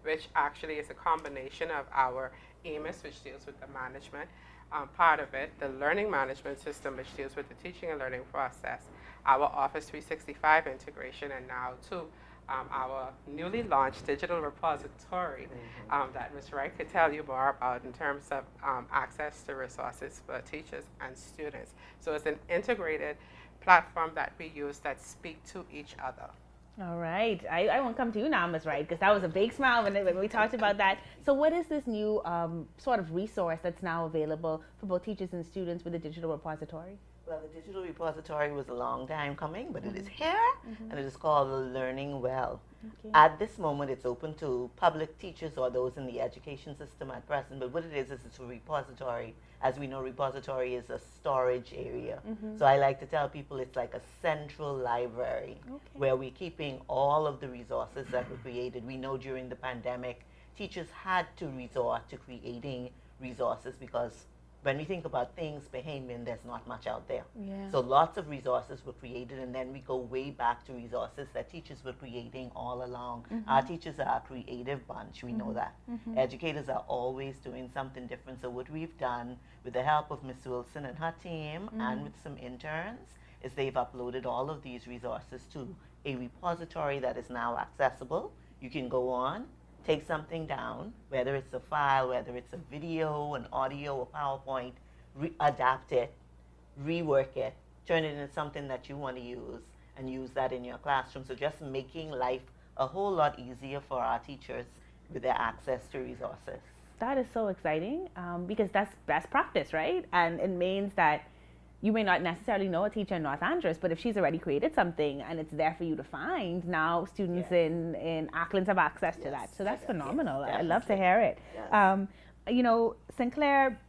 which actually is a combination of our AMIS, which deals with the management part of it, the learning management system, which deals with the teaching and learning process, our Office 365 integration, and now too, our newly launched digital repository that Ms. Wright could tell you more about in terms of access to resources for teachers and students. So it's an integrated platform that we use that speak to each other. All right. I won't come to you now, Ms. Wright, because that was a big smile when we talked about that. So what is this new sort of resource that's now available for both teachers and students with the digital repository? Well, the digital repository was a long time coming, but it is here, and it is called Learning Well. Okay. At this moment, it's open to public teachers or those in the education system at present, but what it is it's a repository. As we know, repository is a storage area. So I like to tell people it's like a central library where we're keeping all of the resources that were created. We know during the pandemic, teachers had to resort to creating resources because when we think about things, Bahamian, there's not much out there. So lots of resources were created, and then we go way back to resources that teachers were creating all along. Our teachers are a creative bunch, we know that. Educators are always doing something different. So what we've done with the help of Ms. Wilson and her team and with some interns is they've uploaded all of these resources to a repository that is now accessible. You can go on, take something down, whether it's a file, whether it's a video, an audio, a PowerPoint, adapt it, rework it, turn it into something that you want to use, and use that in your classroom. So just making life a whole lot easier for our teachers with their access to resources. That is so exciting because that's best practice, right? And it means that you may not necessarily know a teacher in North Andros, but if she's already created something and it's there for you to find, now students in Acklands have access to that. So that's phenomenal. I love to hear it. You know, Sinclair,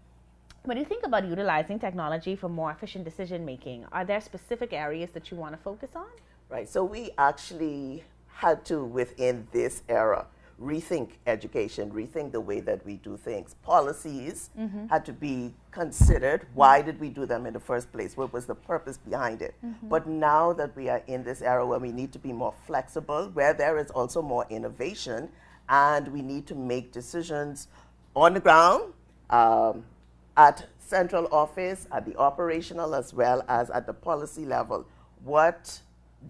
when you think about utilizing technology for more efficient decision making, are there specific areas that you want to focus on? Right, so we actually had to, within this era, rethink education, rethink the way that we do things. Policies had to be considered. Why did we do them in the first place? What was the purpose behind it? But now that we are in this era where we need to be more flexible, where there is also more innovation, and we need to make decisions on the ground, at central office, at the operational, as well as at the policy level. What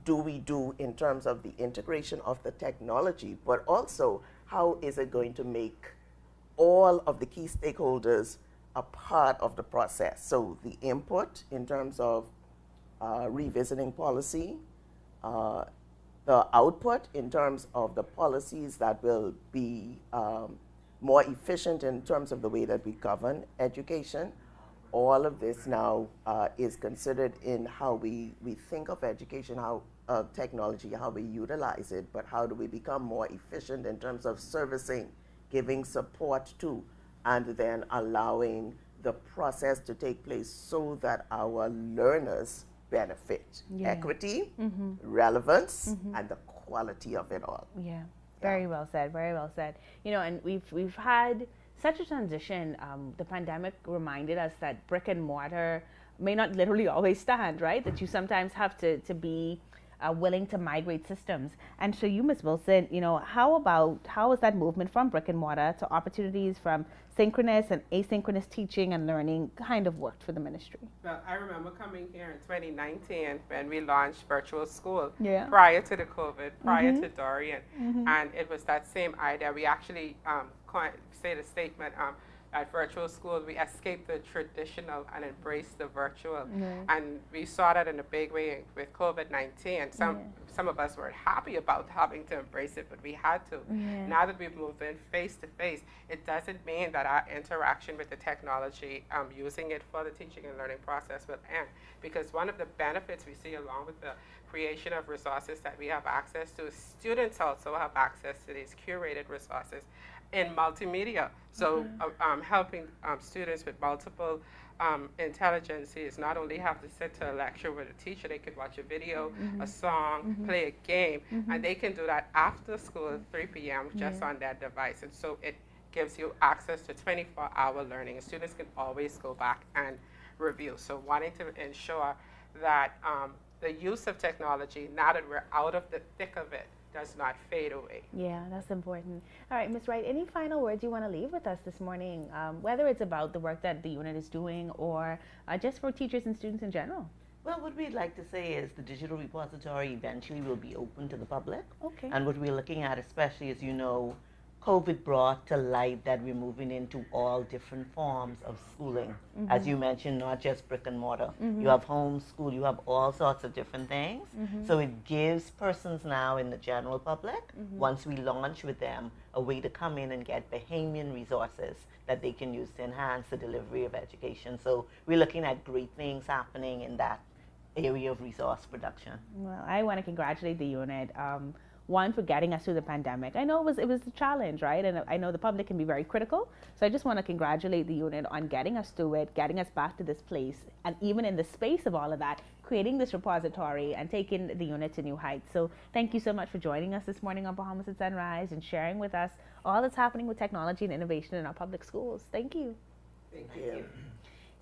do we do in terms of the integration of the technology, but also how is it going to make all of the key stakeholders a part of the process? So the input in terms of revisiting policy, the output in terms of the policies that will be more efficient in terms of the way that we govern education. All of this now is considered in how we think of education, how technology, how we utilize it, but how do we become more efficient in terms of servicing, giving support to, and then allowing the process to take place so that our learners benefit. Yeah. Equity, relevance, and the quality of it all. Yeah, very well said, very well said. You know, and we've had such a transition. The pandemic reminded us that brick and mortar may not literally always stand, right? That you sometimes have to be willing to migrate systems. And so you, Ms. Wilson, you know, how is that movement from brick and mortar to opportunities from synchronous and asynchronous teaching and learning kind of worked for the ministry? Well, I remember coming here in 2019 when we launched virtual school prior to the COVID, prior to Dorian. And it was that same idea. We actually say the statement, at virtual school, we escaped the traditional and embraced the virtual. And we saw that in a big way with COVID-19. Some of us were happy about having to embrace it, but we had to. Now that we've moved in face to face, it doesn't mean that our interaction with the technology, using it for the teaching and learning process will end. Because one of the benefits we see along with the creation of resources that we have access to, students also have access to these curated resources in multimedia. So helping students with multiple intelligences not only have to sit to a lecture with a teacher, they could watch a video, a song, play a game, and they can do that after school at 3 p.m. just on their device. And so it gives you access to 24-hour learning. And students can always go back and review. So wanting to ensure that the use of technology, now that we're out of the thick of it, does not fade away. Yeah, that's important. All right, Ms. Wright, any final words you want to leave with us this morning, whether it's about the work that the unit is doing or just for teachers and students in general? Well, what we'd like to say is the digital repository eventually will be open to the public. Okay. And what we're looking at, especially as you know, COVID brought to light that we're moving into all different forms of schooling. As you mentioned, not just brick and mortar. You have homeschool, you have all sorts of different things. So it gives persons now in the general public, once we launch with them, a way to come in and get Bahamian resources that they can use to enhance the delivery of education. So we're looking at great things happening in that area of resource production. Well, I want to congratulate the unit. One, for getting us through the pandemic. I know it was a challenge, right? And I know the public can be very critical. So I just want to congratulate the unit on getting us through it, getting us back to this place, and even in the space of all of that, creating this repository and taking the unit to new heights. So thank you so much for joining us this morning on Bahamas at Sunrise and sharing with us all that's happening with technology and innovation in our public schools. Thank you. Thank you.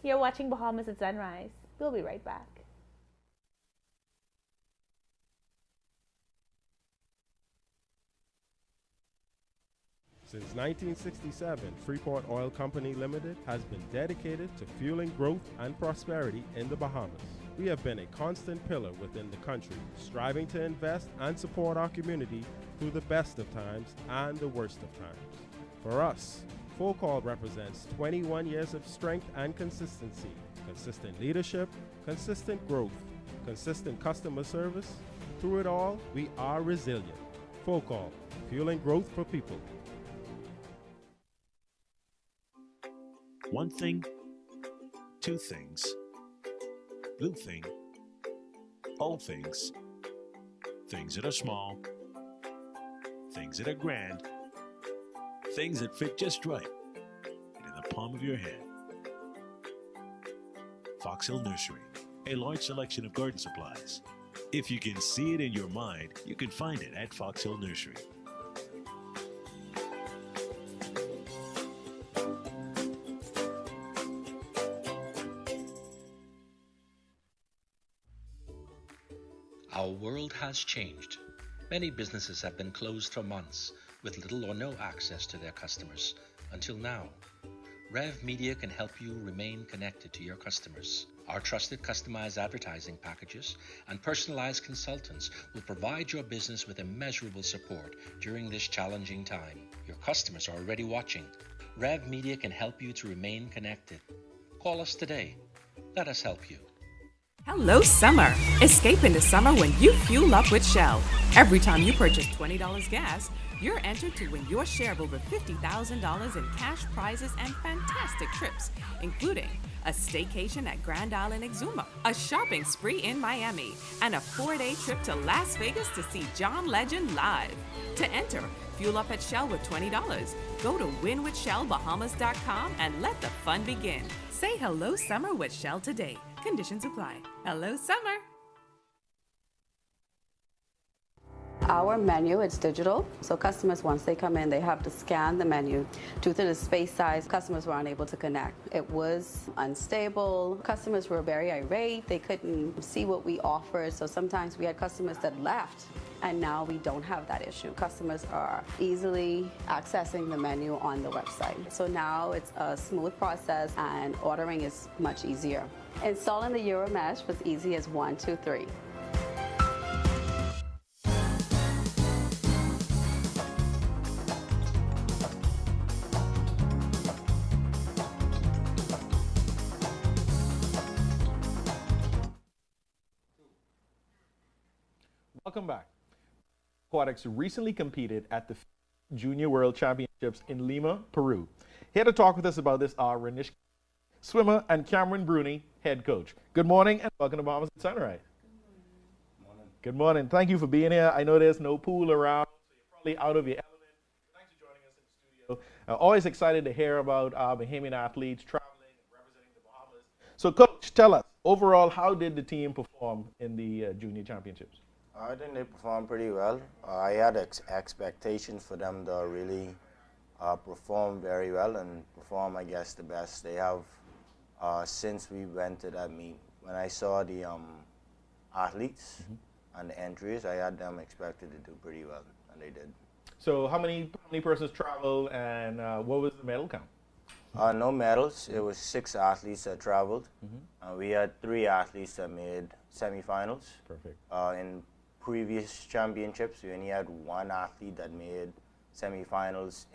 You're watching Bahamas at Sunrise. We'll be right back. Since 1967, Freeport Oil Company Limited has been dedicated to fueling growth and prosperity in the Bahamas. We have been a constant pillar within the country, striving to invest and support our community through the best of times and the worst of times. For us, Folk Oil represents 21 years of strength and consistency, consistent leadership, consistent growth, consistent customer service. Through it all, we are resilient. Folk Oil, fueling growth for people. One thing, two things, blue thing, all things, things that are small, things that are grand, things that fit just right, and in the palm of your hand. Fox Hill Nursery, a large selection of garden supplies. If you can see it in your mind, you can find it at Fox Hill Nursery. Our world has changed. Many businesses have been closed for months with little or no access to their customers until now. Rev Media can help you remain connected to your customers. Our trusted customized advertising packages and personalized consultants will provide your business with immeasurable support during this challenging time. Your customers are already watching. Rev Media can help you to remain connected. Call us today. Let us help you. Hello, summer. Escape into summer when you fuel up with Shell. Every time you purchase $20 gas, you're entered to win your share of over $50,000 in cash prizes and fantastic trips, including a staycation at Grand Island Exuma, a shopping spree in Miami, and a 4-day trip to Las Vegas to see John Legend live. To enter, fuel up at Shell with $20. Go to winwithshellbahamas.com and let the fun begin. Say hello summer with Shell today. Conditions apply. Hello, summer. Our menu, it's digital, so customers, once they come in, they have to scan the menu. Due to the space size, customers were unable to connect. It was unstable. Customers were very irate. They couldn't see what we offered, so sometimes we had customers that left, and now we don't have that issue. Customers are easily accessing the menu on the website. So now it's a smooth process, and ordering is much easier. Installing the Euromesh was easy as 1, 2, 3. Welcome back. Aquatics recently competed at the Junior World Championships in Lima, Peru. Here to talk with us about this are Rhanishka, swimmer, and Camron, Bruney, head coach. Good morning and welcome to Bahamas at Sunrise. Good morning. Good morning. Thank you for being here. I know there's no pool around, so you're probably out of your element. Thanks for joining us in the studio. Always excited to hear about our Bahamian athletes traveling and representing the Bahamas. So, Coach, tell us, overall, how did the team perform in the Junior Championships? I think they performed pretty well. I had expectations for them to really perform very well and perform, I guess, the best they have since we went to that meet. When I saw the athletes and the entries, I had them expected to do pretty well, and they did. So how many persons traveled, and what was the medal count? No medals. It was 6 athletes that traveled. We had 3 athletes that made semifinals. Perfect. In previous championships, we only had 1 athlete that made semifinals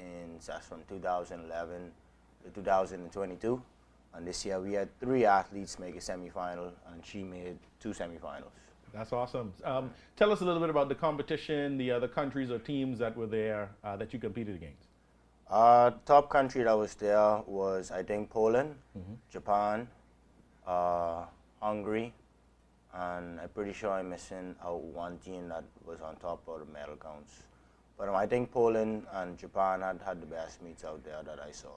that's from 2011 to 2022. And this year we had 3 athletes make a semifinal, and she made 2 semifinals. That's awesome. Tell us a little bit about the competition, the other countries or teams that were there that you competed against. Top country that was there was, I think, Poland, Japan, Hungary, and I'm pretty sure I'm missing out 1 team that was on top of the medal counts. But I think Poland and Japan had the best meets out there that I saw.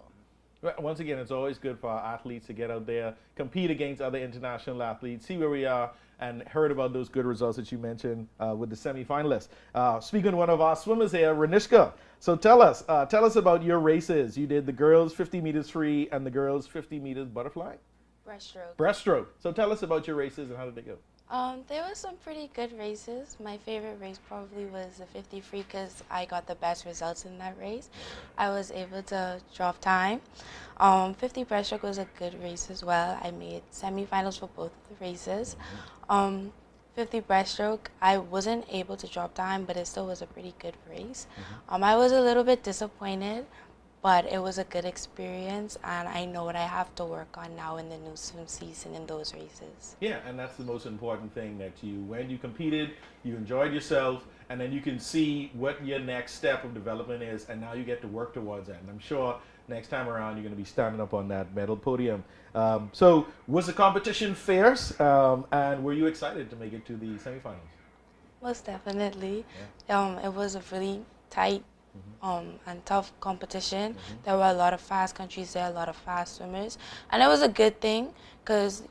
Well, once again, it's always good for our athletes to get out there, compete against other international athletes, see where we are, and heard about those good results that you mentioned with the semifinalists. Speaking of one of our swimmers here, Rhanishka. So tell us about your races. You did the girls 50 meters free and the girls 50 meters butterfly? Breaststroke. Breaststroke. So tell us about your races and how did they go? There were some pretty good races. My favorite race probably was the 50 free because I got the best results in that race. I was able to drop time. 50 breaststroke was a good race as well. I made semifinals for both of the races. 50 breaststroke, I wasn't able to drop time, but it still was a pretty good race. I was a little bit disappointed, but it was a good experience, and I know what I have to work on now in the new swim season in those races. Yeah, and that's the most important thing, that when you competed, you enjoyed yourself, and then you can see what your next step of development is, and now you get to work towards that. And I'm sure next time around you're going to be standing up on that medal podium. So was the competition fierce, and were you excited to make it to the semifinals? Most definitely. Yeah. It was a really tight and tough competition. There were a lot of fast countries there, a lot of fast swimmers, and it was a good thing because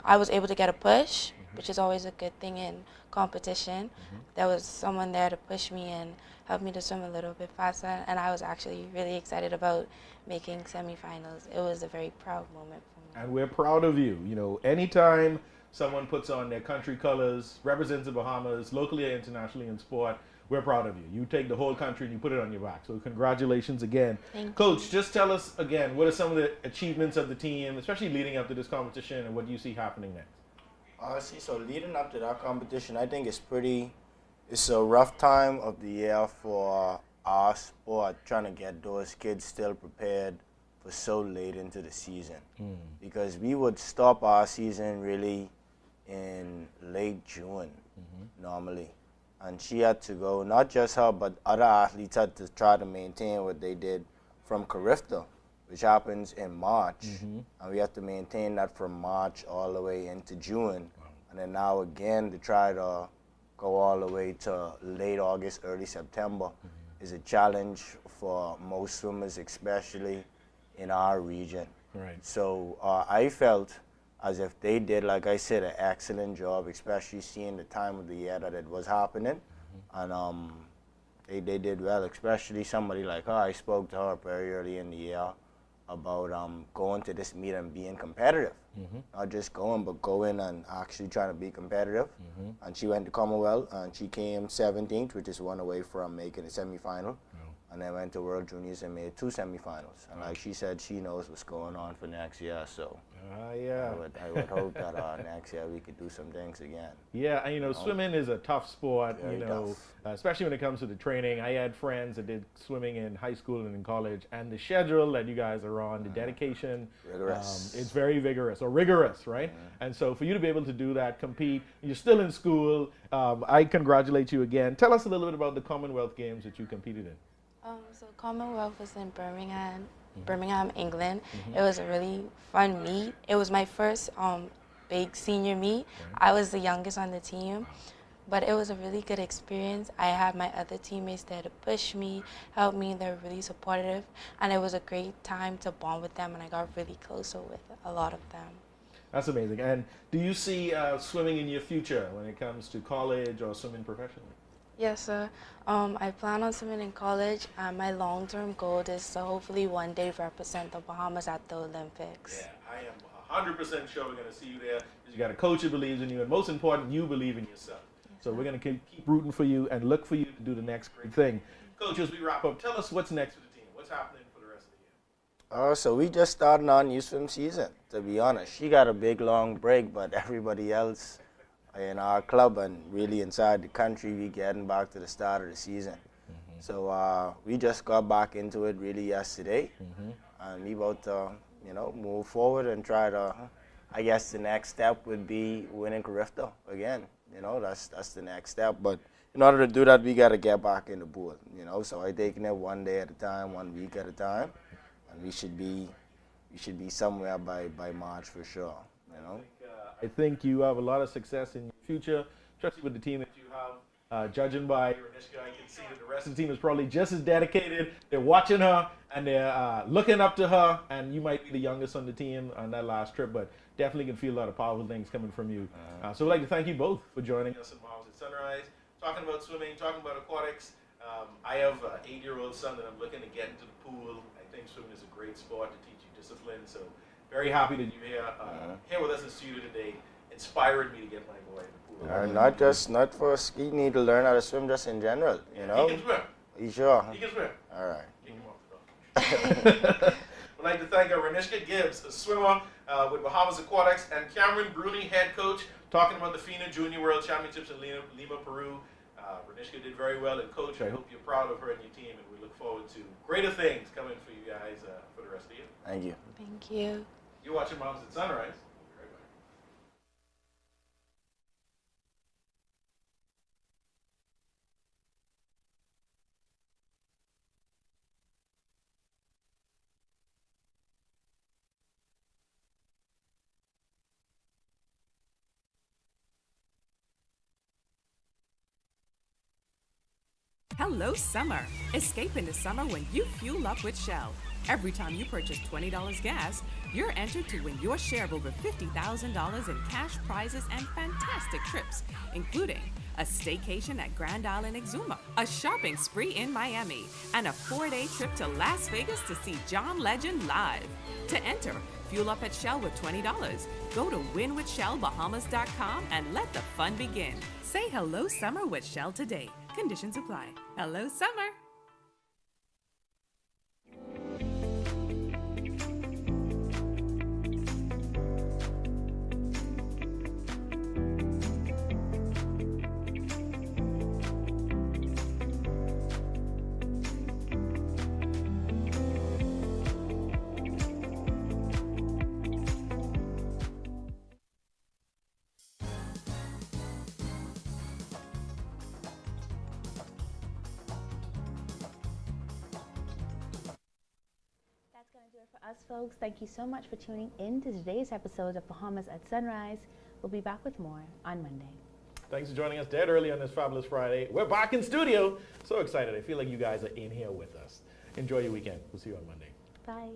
I was able to get a push, which is always a good thing in competition. There was someone there to push me and help me to swim a little bit faster, and I was actually really excited about making semifinals. It was a very proud moment for me. And we're proud of you. You know, anytime someone puts on their country colors, represents the Bahamas, locally or internationally in sport, we're proud of you. You take the whole country and you put it on your back. So congratulations again. Thank Coach, you. just tell us again, what are some of the achievements of the team, especially leading up to this competition, and what do you see happening next? So leading up to that competition, I think it's a rough time of the year for our sport, trying to get those kids still prepared for so late into the season. Because we would stop our season really in late June normally. And she had to go, not just her, but other athletes had to try to maintain what they did from Carifta, which happens in March. And we have to maintain that from March all the way into June. And then now again to try to go all the way to late August, early September is a challenge for most swimmers, especially in our region. Right. So I felt as if they did, like I said, an excellent job, especially seeing the time of the year that it was happening. And they did well, especially somebody like her. I spoke to her very early in the year about going to this meet and being competitive. Not just going, but going and actually trying to be competitive. And she went to Commonwealth, and she came 17th, which is one away from making the semifinal. And then went to World Juniors and made 2 semifinals. And like she said, she knows what's going on for next year. So yeah. I would hope that next year we could do some things again. Yeah, and swimming is a tough sport, Very tough. Especially when it comes to the training. I had friends that did swimming in high school and in college, and the schedule that you guys are on, the dedication, Rigorous. it's very vigorous, or rigorous, right? And so for you to be able to do that, compete, you're still in school, I congratulate you again. Tell us a little bit about the Commonwealth Games that you competed in. So Commonwealth was in Birmingham, England. It was a really fun meet. It was my first big senior meet. I was the youngest on the team, but it was a really good experience. I had my other teammates there to push me, help me. They were really supportive, and it was a great time to bond with them, and I got really close with a lot of them. That's amazing. And do you see swimming in your future when it comes to college or swimming professionally? Yes, sir. I plan on swimming in college, and my long-term goal is to hopefully one day represent the Bahamas at the Olympics. Yeah, I am 100% sure we're going to see you there. You got a coach who believes in you, and most important, you believe in yourself. So we're going to keep rooting for you and look for you to do the next great thing. Coach, as we wrap up, tell us what's next for the team. What's happening for the rest of the year? So we just started our new swim season, to be honest. She got a big, long break, but everybody else in our club and really inside the country, we getting back to the start of the season. So we just got back into it really yesterday, and we about to, move forward and try to. I guess the next step would be winning Carifta again. That's the next step. But in order to do that, we got to get back in the pool. So I taking it one day at a time, 1 week at a time, and we should be somewhere by March for sure. I think you have a lot of success in your future, especially with the team that you have. Judging by Rhanishka, I can see that the rest of the team is probably just as dedicated. They're watching her, and they're looking up to her, and you might be the youngest on the team on that last trip, but definitely can feel a lot of powerful things coming from you. So we'd like to thank you both for joining us in Bahamas at Sunrise, talking about swimming, talking about aquatics. I have an 8-year-old son that I'm looking to get into the pool. I think swimming is a great sport to teach you discipline, so very happy that you're here with us in the studio today, inspiring me to get my boy in the pool. Not for ski, you need to learn how to swim just in general, He can swim. You sure? He can swim. All right. Kick him off the dog. We'd like to thank Rhanishka Gibbs, a swimmer with Bahamas Aquatics, and Camron, Bruney, head coach, talking about the FINA Junior World Championships in Lima, Peru. Rhanishka did very well, and coach, I hope you're proud of her and your team, and we look forward to greater things coming for you guys for the rest of the year. Thank you. Thank you. You're watching Moms at Sunrise. Hello, summer. Escape into summer when you fuel up with Shell. Every time you purchase $20 gas, you're entered to win your share of over $50,000 in cash prizes and fantastic trips, including a staycation at Grand Island Exuma, a shopping spree in Miami, and a 4-day trip to Las Vegas to see John Legend live. To enter, fuel up at Shell with $20. Go to winwithshellbahamas.com and let the fun begin. Say hello summer with Shell today. Conditions apply. Hello summer. For us, folks, thank you so much for tuning in to today's episode of Bahamas at Sunrise. We'll be back with more on Monday. Thanks for joining us dead early on this fabulous Friday. We're back in studio. So excited. I feel like you guys are in here with us. Enjoy your weekend. We'll see you on Monday. Bye.